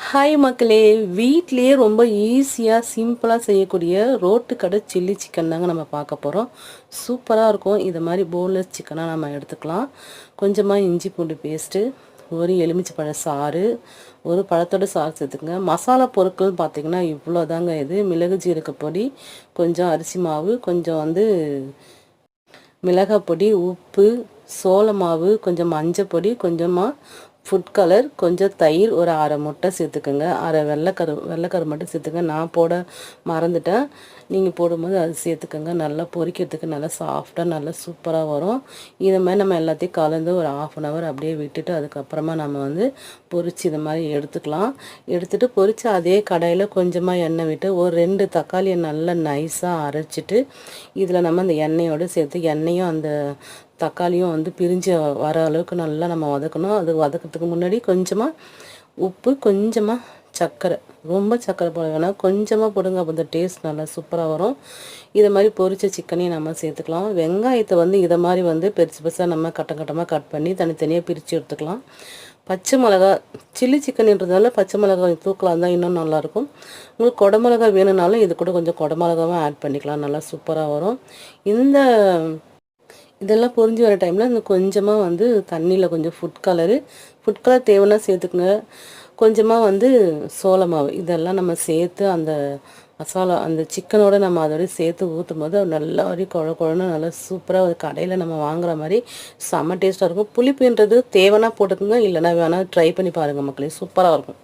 Hi மக்களே, வீட்லேயே ரொம்ப ஈஸியாக சிம்பிளாக செய்யக்கூடிய ரோட்டு கடை சில்லி சிக்கன் தாங்க நம்ம பார்க்க போகிறோம். சூப்பராக இருக்கும். இது மாதிரி போன்லெஸ் சிக்கனாக நம்ம எடுத்துக்கலாம். கொஞ்சமாக இஞ்சி பூண்டு பேஸ்ட்டு, ஒரு எலுமிச்சை சாறு, ஒரு பழத்தோட சாறு சேர்த்துக்குங்க. மசாலா பொருட்கள் பார்த்திங்கன்னா இவ்வளோ தாங்க. இது மிளகு ஜீரக பொடி, கொஞ்சம் அரிசி மாவு, கொஞ்சம் மிளகாய் பொடி, உப்பு, சோள மாவு, கொஞ்சம் மஞ்சள் பொடி, கொஞ்சமாக ஃபுட் கலர், கொஞ்சம் தயிர், ஒரு அரை முட்டை சேர்த்துக்கோங்க. அரை வெள்ளைக்கரு மட்டும் சேர்த்துக்கங்க. நான் போட மறந்துட்டேன். நீங்கள் போடும்போது அது சேர்த்துக்கோங்க. நல்லா பொரிக்கிறதுக்கு நல்லா சாஃப்டாக நல்லா சூப்பராக வரும். இதை மாதிரி நம்ம எல்லாத்தையும் கலந்து ஒரு 1/2 hour அப்படியே விட்டுட்டு அதுக்கப்புறமா நம்ம பொரித்து இது மாதிரி எடுத்துக்கலாம். எடுத்துகிட்டு பொரித்து அதே கடாயில் கொஞ்சமாக எண்ணெய் விட்டு ஒரு 2 தக்காளியை நல்லா நைஸாக அரைச்சிட்டு இதில் நம்ம அந்த எண்ணெயோடு சேர்த்து எண்ணெயும் அந்த தக்காளியும் பிரிஞ்சு வர அளவுக்கு நல்லா நம்ம வதக்கணும். அது வதக்கிறதுக்கு முன்னாடி கொஞ்சமாக உப்பு, கொஞ்சமாக சர்க்கரை, ரொம்ப சர்க்கரை போட வேணாம், கொஞ்சமாக போடுங்க. அப்போ அந்த டேஸ்ட் நல்லா சூப்பராக வரும். இதை மாதிரி பொரித்த சிக்கனையும் நம்ம சேர்த்துக்கலாம். வெங்காயத்தை இதை மாதிரி பெருசு பெருசாக நம்ம கட்டமாக கட் பண்ணி தனித்தனியாக பிரித்து எடுத்துக்கலாம். பச்சை மிளகா, சில்லி சிக்கன்ன்றதுனால பச்சை மிளகாய் தூக்கலாம் தான் இன்னும் நல்லாயிருக்கும். உங்களுக்கு குடமிளகா வேணும்னாலும் இது கூட கொஞ்சம் குடமிளகாவும் ஆட் பண்ணிக்கலாம். நல்லா சூப்பராக வரும். இதெல்லாம் பொரிஞ்சு வர டைமில் கொஞ்சமாக தண்ணியில் கொஞ்சம் ஃபுட் கலர் தேவைன்னா சேர்த்துக்குங்க. கொஞ்சமாக சோள மாவு, இதெல்லாம் நம்ம சேர்த்து அந்த மசாலா அந்த சிக்கனோடு நம்ம அதோட சேர்த்து ஊற்றும் போது நல்லா குழன்னு நல்லா சூப்பராக கடையில் நம்ம வாங்குற மாதிரி செம்ம டேஸ்ட்டாக இருக்கும். புளிப்புன்றது தேவைன்னா போட்டுக்கோங்க, இல்லைனா வேணால் ட்ரை பண்ணி பாருங்கள் மக்களே, சூப்பராக இருக்கும்.